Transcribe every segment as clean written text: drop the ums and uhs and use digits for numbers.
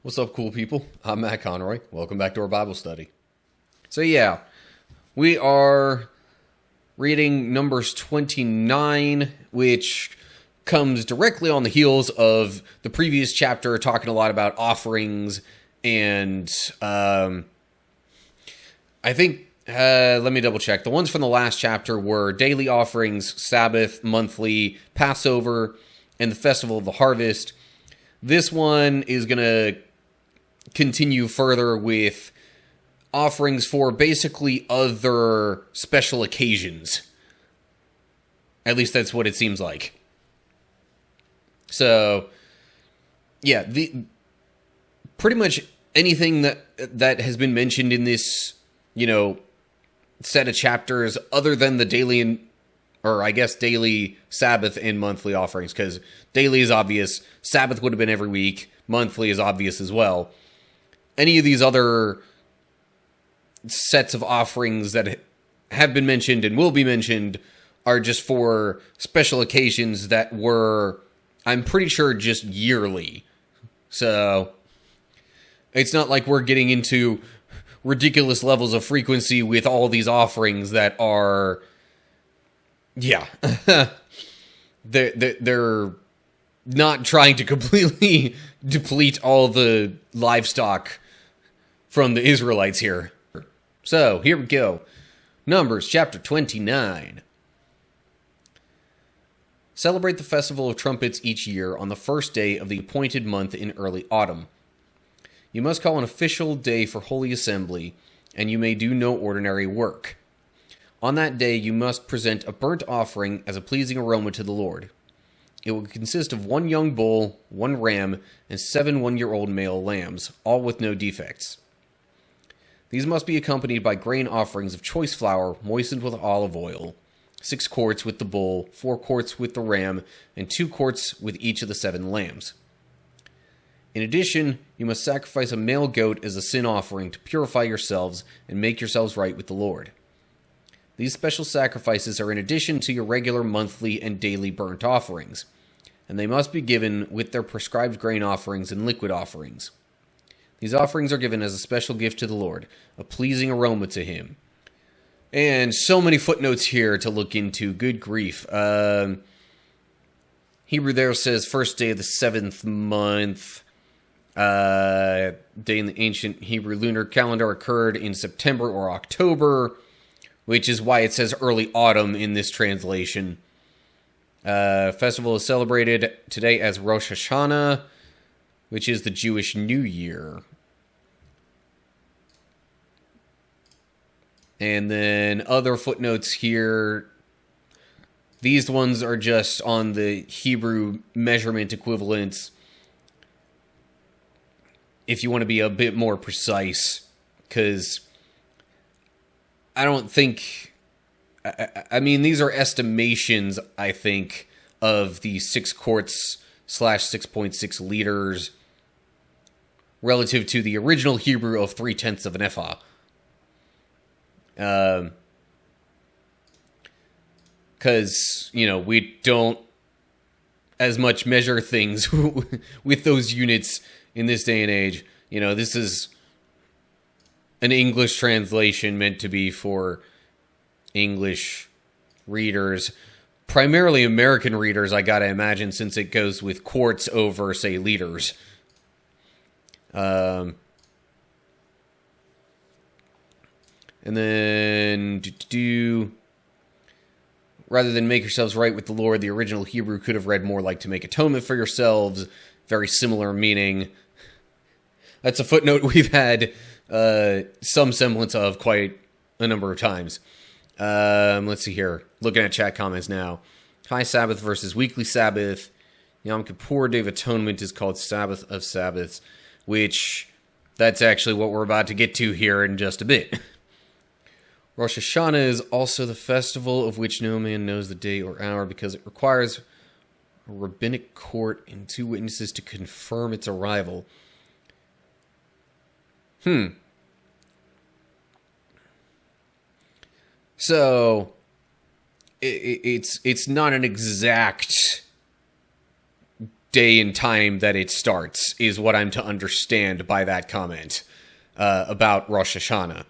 What's up, cool people? I'm Matt Conroy. Welcome back to our Bible study. So yeah, we are reading Numbers 29, which comes directly on the heels of the previous chapter, talking a lot about offerings and I think, let me double check. The ones from the last chapter were daily offerings, Sabbath, monthly, Passover, and the Festival of the Harvest. This one is going to continue further with offerings for basically other special occasions. At least that's what it seems like. So, yeah, pretty much anything that has been mentioned in this, set of chapters, other than the daily daily Sabbath and monthly offerings, because daily is obvious, Sabbath would have been every week, monthly is obvious as well. Any of these other sets of offerings that have been mentioned and will be mentioned are just for special occasions that were, I'm pretty sure, just yearly. So it's not like we're getting into ridiculous levels of frequency with all these offerings that are, they're not trying to completely deplete all the livestock from the Israelites here. So, here we go. Numbers chapter 29. Celebrate the Festival of Trumpets each year on the first day of the appointed month in early autumn. You must call an official day for holy assembly, and you may do no ordinary work. On that day you must present a burnt offering as a pleasing aroma to the Lord. It will consist of 1 young bull, 1 ram, and 7 one-year-old male lambs, all with no defects. These must be accompanied by grain offerings of choice flour moistened with olive oil, 6 quarts with the bull, 4 quarts with the ram, and 2 quarts with each of the 7 lambs. In addition, you must sacrifice a male goat as a sin offering to purify yourselves and make yourselves right with the Lord. These special sacrifices are in addition to your regular monthly and daily burnt offerings, and they must be given with their prescribed grain offerings and liquid offerings. These offerings are given as a special gift to the Lord, a pleasing aroma to Him. And so many footnotes here to look into. Good grief. Hebrew there says first day of the 7th month. Day in the ancient Hebrew lunar calendar occurred in September or October, which is why it says early autumn in this translation. Festival is celebrated today as Rosh Hashanah, which is the Jewish New Year. And then other footnotes here. These ones are just on the Hebrew measurement equivalents, if you want to be a bit more precise, because I don't think, I mean, these are estimations, I think, of the 6 quarts / 6.6 liters relative to the original Hebrew of 3/10 of an ephah. Because, we don't as much measure things with those units in this day and age. This is an English translation meant to be for English readers, primarily American readers, I gotta imagine, since it goes with quarts over, say, liters. And then, rather than make yourselves right with the Lord, the original Hebrew could have read more like to make atonement for yourselves. Very similar meaning. That's a footnote we've had some semblance of quite a number of times. Let's see here. Looking at chat comments now. High Sabbath versus weekly Sabbath. Yom Kippur Day of Atonement is called Sabbath of Sabbaths, which that's actually what we're about to get to here in just a bit. Rosh Hashanah is also the festival of which no man knows the day or hour because it requires a rabbinic court and 2 witnesses to confirm its arrival. So, it's not an exact day and time that it starts, is what I'm to understand by that comment about Rosh Hashanah.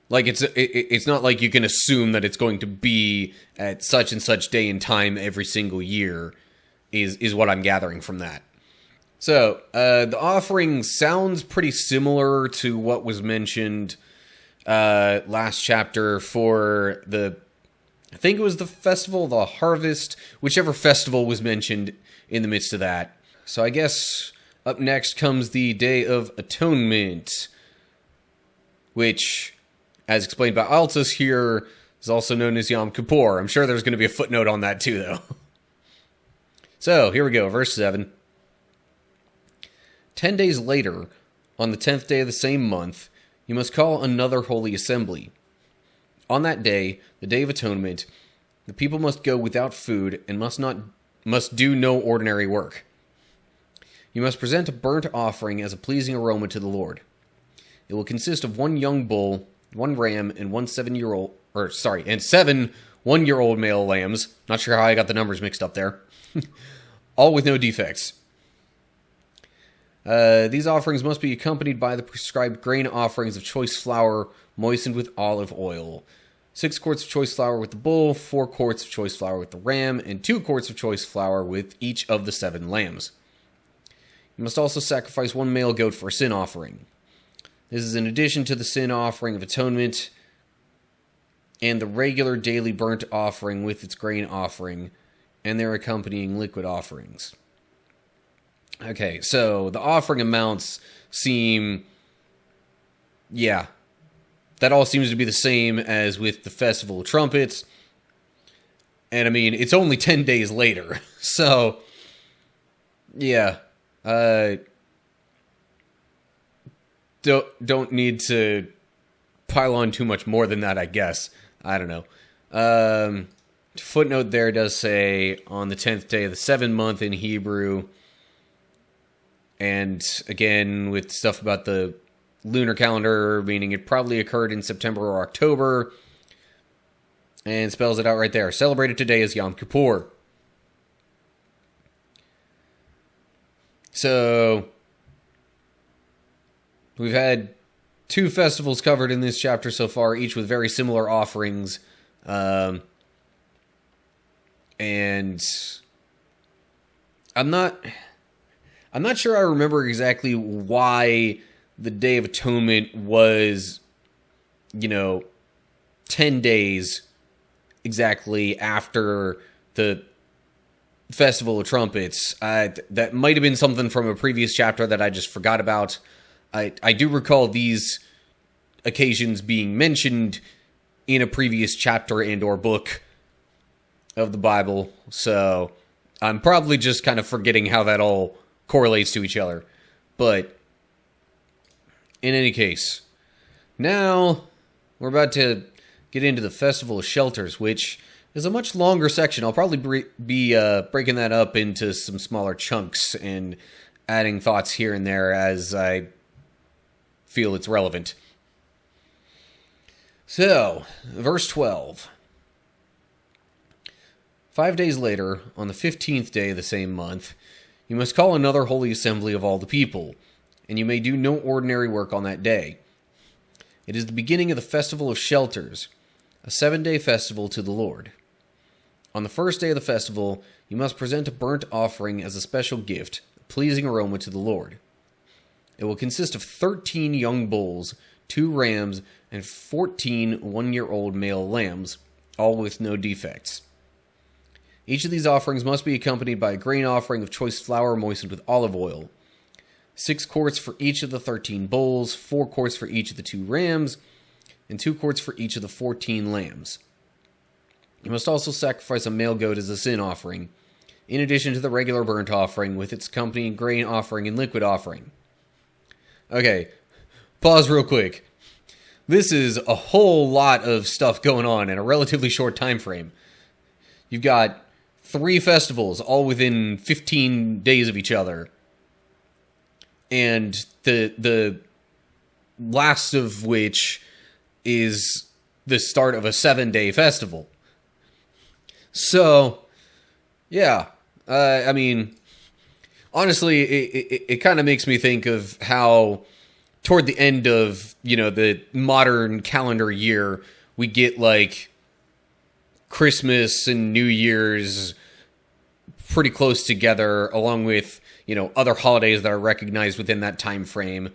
Like, it's not like you can assume that it's going to be at such and such day and time every single year, is what I'm gathering from that. So, the offering sounds pretty similar to what was mentioned last chapter for I think it was the Festival of the Harvest, whichever festival was mentioned in the midst of that. So I guess up next comes the Day of Atonement, which, as explained by Altus here, is also known as Yom Kippur. I'm sure there's going to be a footnote on that too, though. So, here we go, verse 7. 10 days later, on the 10th day of the same month, you must call another holy assembly. On that day, the Day of Atonement, the people must go without food and must do no ordinary work. You must present a burnt offering as a pleasing aroma to the Lord. It will consist of 1 young bull, 1 ram, and 7 one-year-old male lambs. Not sure how I got the numbers mixed up there. All with no defects. These offerings must be accompanied by the prescribed grain offerings of choice flour moistened with olive oil. 6 quarts of choice flour with the bull, 4 quarts of choice flour with the ram, and 2 quarts of choice flour with each of the 7 lambs. You must also sacrifice 1 male goat for a sin offering. This is in addition to the sin offering of atonement and the regular daily burnt offering with its grain offering and their accompanying liquid offerings. Okay, so the offering amounts seem... yeah, that all seems to be the same as with the Festival of Trumpets. And I mean, it's only 10 days later. So, yeah. Don't need to pile on too much more than that, I guess. I don't know. Footnote there does say on the 10th day of the 7th month in Hebrew. And again, with stuff about the lunar calendar, meaning it probably occurred in September or October. And spells it out right there. Celebrated today as Yom Kippur. So, we've had 2 festivals covered in this chapter so far, each with very similar offerings. And I'm not sure I remember exactly why the Day of Atonement was, 10 days exactly after the Festival of Trumpets. That might have been something from a previous chapter that I just forgot about. I do recall these occasions being mentioned in a previous chapter and or book of the Bible, so I'm probably just kind of forgetting how that all correlates to each other. But in any case, now we're about to get into the Festival of Shelters, which is a much longer section. I'll probably be breaking that up into some smaller chunks and adding thoughts here and there as I feel it's relevant. So, verse 12. 5 days later, on the 15th day of the same month, you must call another holy assembly of all the people, and you may do no ordinary work on that day. It is the beginning of the Festival of Shelters, a 7-day festival to the Lord. On the first day of the festival, you must present a burnt offering as a special gift, a pleasing aroma to the Lord. It will consist of 13 young bulls, 2 rams, and 14 one-year-old male lambs, all with no defects. Each of these offerings must be accompanied by a grain offering of choice flour moistened with olive oil. 6 quarts for each of the 13 bulls, 4 quarts for each of the 2 rams, and 2 quarts for each of the 14 lambs. You must also sacrifice a male goat as a sin offering, in addition to the regular burnt offering with its accompanying grain offering and liquid offering. Okay, pause real quick. This is a whole lot of stuff going on in a relatively short time frame. You've got 3 festivals, all within 15 days of each other. And the last of which is the start of a 7-day festival. So, yeah, I mean, honestly, it kind of makes me think of how toward the end of, the modern calendar year, we get like Christmas and New Year's pretty close together, along with, other holidays that are recognized within that time frame,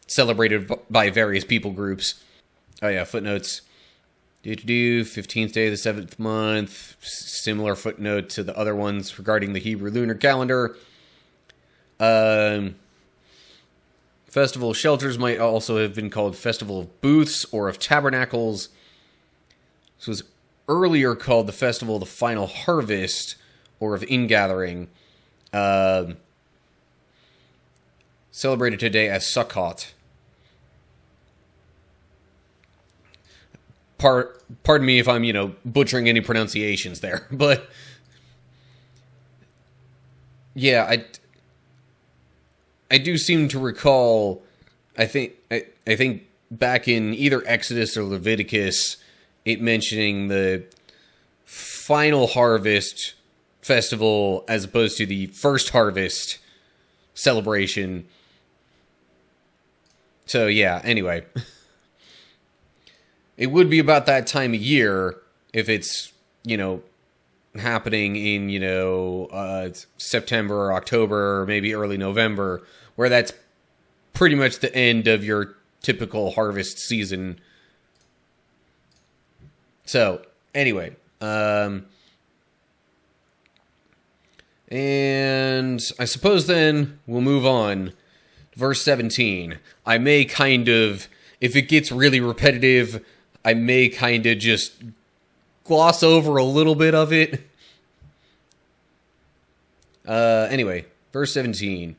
celebrated by various people groups. Oh yeah, footnotes. 15th day of the 7th month. Similar footnote to the other ones regarding the Hebrew lunar calendar. Festival of Shelters might also have been called Festival of Booths or of Tabernacles. This was earlier called the Festival of the Final Harvest or of Ingathering. Celebrated today as Sukkot. Pardon me if I'm, butchering any pronunciations there, but yeah, I do seem to recall, I think back in either Exodus or Leviticus, it mentioning the final harvest festival as opposed to the first harvest celebration. So yeah, anyway. It would be about that time of year if it's, happening in, September or October or maybe early November, where that's pretty much the end of your typical harvest season. So, anyway, and I suppose then we'll move on. Verse 17. I may kind of, if it gets really repetitive, I may kind of just gloss over a little bit of it. Anyway, verse 17.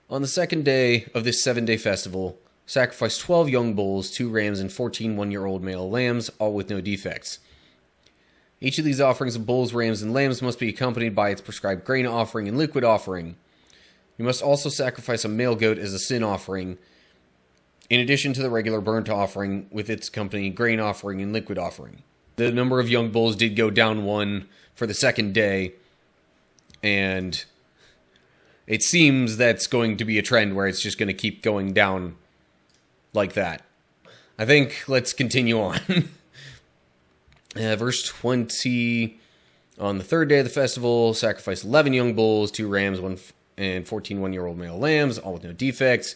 On the second day of this 7-day festival, sacrifice 12 young bulls, 2 rams, and 14 one-year-old male lambs, all with no defects. Each of these offerings of bulls, rams, and lambs must be accompanied by its prescribed grain offering and liquid offering. You must also sacrifice a male goat as a sin offering, in addition to the regular burnt offering with its accompanying grain offering and liquid offering. The number of young bulls did go down 1 for the second day, and it seems that's going to be a trend where it's just going to keep going down like that. I think let's continue on. Verse 20, on the third day of the festival, sacrifice 11 young bulls, 2 rams, 1 and 14 one-year-old male lambs, all with no defects.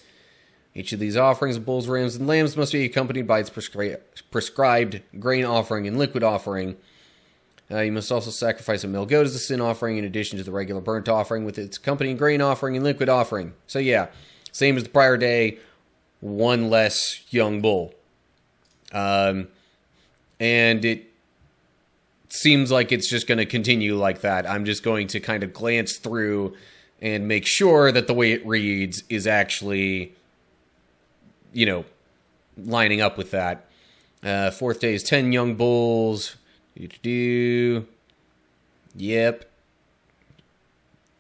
Each of these offerings of bulls, rams, and lambs must be accompanied by its prescribed grain offering and liquid offering. You must also sacrifice a male goat as a sin offering in addition to the regular burnt offering with its accompanying grain offering and liquid offering. So yeah, same as the prior day, 1 less young bull. And it seems like it's just going to continue like that. I'm just going to kind of glance through and make sure that the way it reads is actually, lining up with that. Fourth day is 10 young bulls. Yep.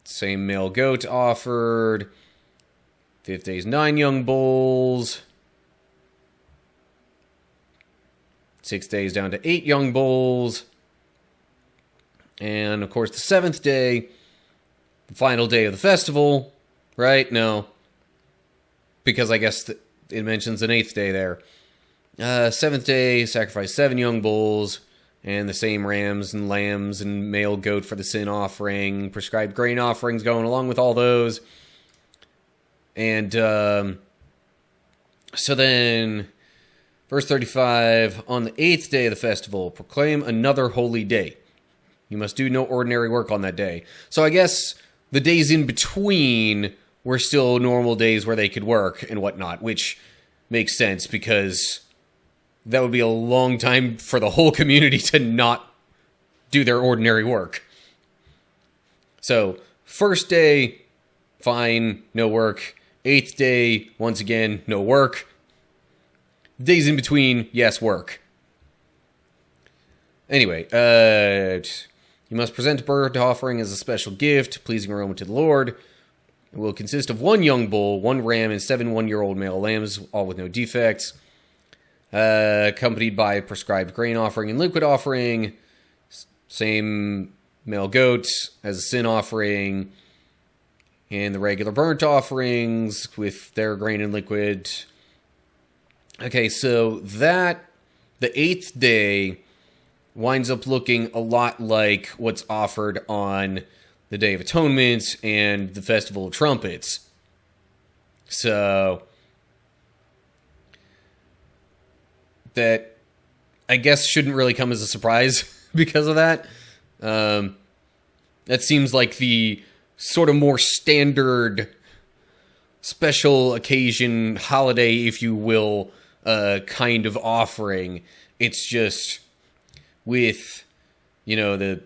Same male goat offered. Fifth day is 9 young bulls. 6 days down to 8 young bulls. And, of course, the 7th day, the final day of the festival, right? No. Because I guess it mentions an 8th day there. 7th day, sacrifice 7 young bulls, and the same rams and lambs and male goat for the sin offering, prescribed grain offerings going along with all those. And so then, verse 35, on the 8th day of the festival, proclaim another holy day. You must do no ordinary work on that day. So I guess the days in between were still normal days where they could work and whatnot, which makes sense because that would be a long time for the whole community to not do their ordinary work. So, first day, fine, no work. 8th day, once again, no work. Days in between, yes, work. Anyway, you must present a burnt offering as a special gift, pleasing aroma to the Lord. It will consist of 1 young bull, 1 ram, and 7 one-year-old male lambs, all with no defects. accompanied by prescribed grain offering and liquid offering. Same male goat as a sin offering. And the regular burnt offerings with their grain and liquid. Okay, so that, the 8th day, winds up looking a lot like what's offered on the Day of Atonement and the Festival of Trumpets. So, that, I guess, shouldn't really come as a surprise because of that. That seems like the sort of more standard special occasion holiday, if you will, kind of offering. It's just with, the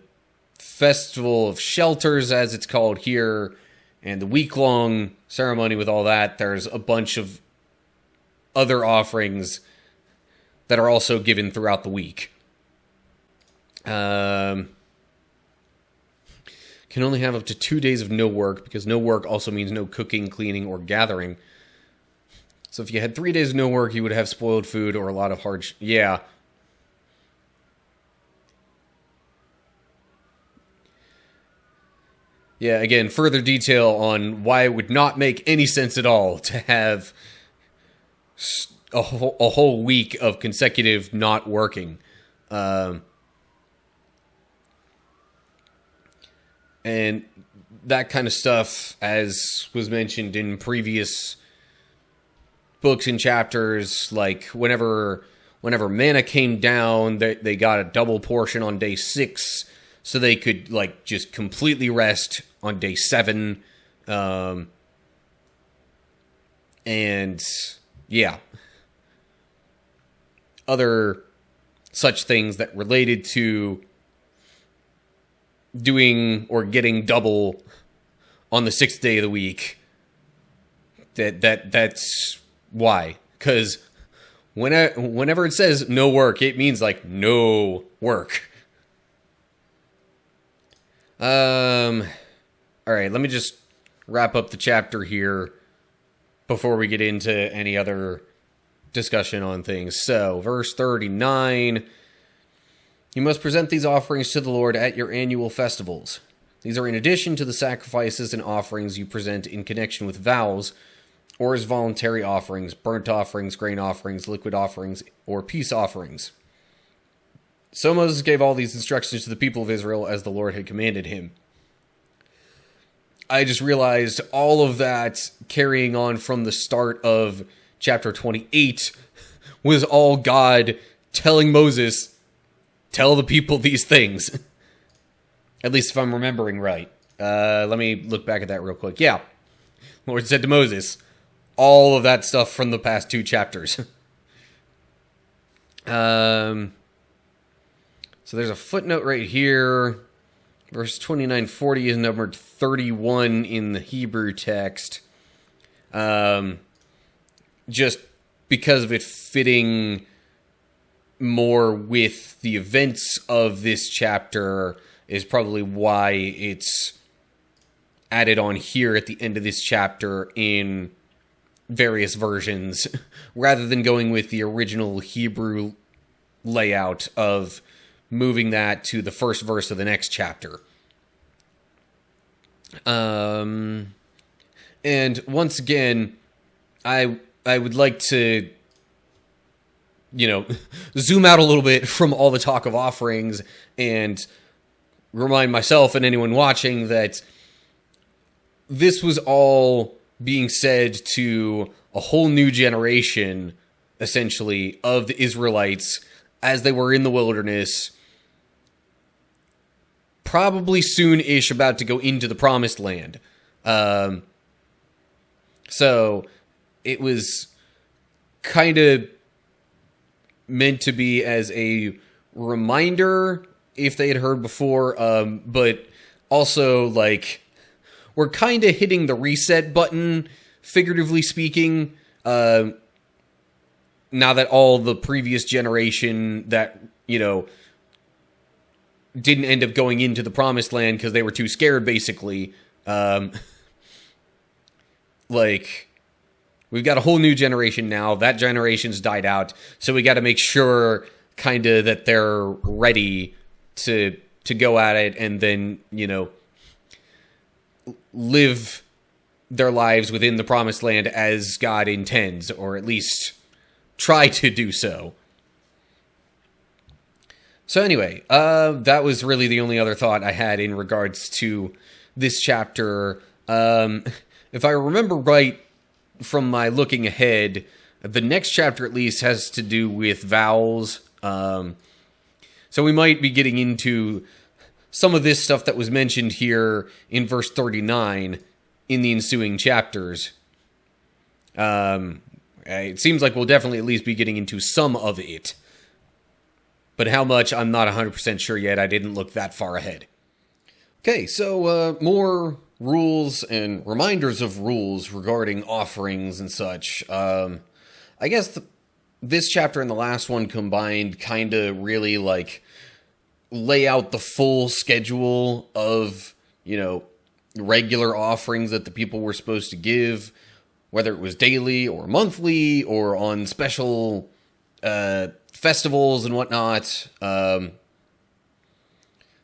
Festival of Shelters, as it's called here, and the week-long ceremony with all that, there's a bunch of other offerings that are also given throughout the week. Can only have up to 2 days of no work, because no work also means no cooking, cleaning, or gathering. So if you had 3 days of no work, you would have spoiled food or a lot of hard... Yeah. Yeah, again, further detail on why it would not make any sense at all to have a whole week of consecutive not working. And that kind of stuff, as was mentioned in previous books and chapters, like whenever manna came down, they got a double portion on day 6, so they could just completely rest on day 7. And yeah, other such things that related to doing or getting double on the 6th day of the week. That's why. Because whenever it says no work, it means no work. Alright, let me just wrap up the chapter here before we get into any other discussion on things. So, verse 39... You must present these offerings to the Lord at your annual festivals. These are in addition to the sacrifices and offerings you present in connection with vows, or as voluntary offerings, burnt offerings, grain offerings, liquid offerings, or peace offerings. So Moses gave all these instructions to the people of Israel as the Lord had commanded him. I just realized all of that carrying on from the start of chapter 28 was all God telling Moses, tell the people these things. At least if I'm remembering right. Let me look back at that real quick. Yeah. Lord said to Moses, all of that stuff from the past 2 chapters. So there's a footnote right here. Verse 2940 is numbered 31 in the Hebrew text. Just because of it fitting more with the events of this chapter is probably why it's added on here at the end of this chapter in various versions, rather than going with the original Hebrew layout of moving that to the first verse of the next chapter. And once again, I would like to zoom out a little bit from all the talk of offerings and remind myself and anyone watching that this was all being said to a whole new generation, essentially, of the Israelites as they were in the wilderness, probably soon-ish about to go into the Promised Land. So it was kind of meant to be as a reminder if they had heard before, but also we're kind of hitting the reset button, figuratively speaking, now that all the previous generation that didn't end up going into the Promised Land because they were too scared, basically, was we've got a whole new generation now. That generation's died out, so we got to make sure kind of that they're ready to go at it, and then, you know, live their lives within the promised land as God intends, or at least try to do so. So anyway, that was really the only other thought I had in regards to this chapter. If I remember right from my looking ahead, the next chapter at least has to do with vows. So we might be getting into some of this stuff that was mentioned here in verse 39 in the ensuing chapters. It seems like we'll definitely at least be getting into some of it. But how much, I'm not 100% sure yet. I didn't look that far ahead. Okay, so more rules and reminders of rules regarding offerings and such. I guess this chapter and the last one combined kind of really, like, lay out the full schedule of, you know, regular offerings that the people were supposed to give, whether it was daily or monthly or on special festivals and whatnot.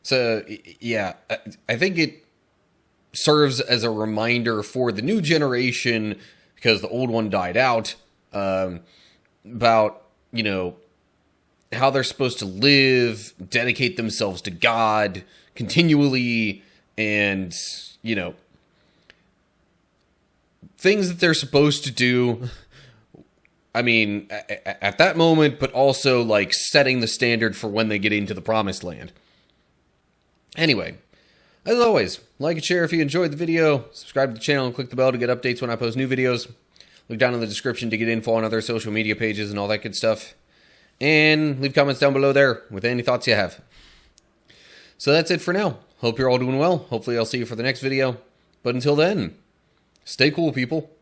So, yeah, I think it serves as a reminder for the new generation, because the old one died out, about, you know, how they're supposed to live, dedicate themselves to God continually, and, you know, things that they're supposed to do. I mean, at that moment, but also, like, setting the standard for when they get into the promised land. Anyway, as always, like and share if you enjoyed the video, subscribe to the channel and click the bell to get updates when I post new videos. Look down in the description to get info on other social media pages and all that good stuff. And leave comments down below there with any thoughts you have. So that's it for now. Hope you're all doing well. Hopefully I'll see you for the next video. But until then, stay cool, people.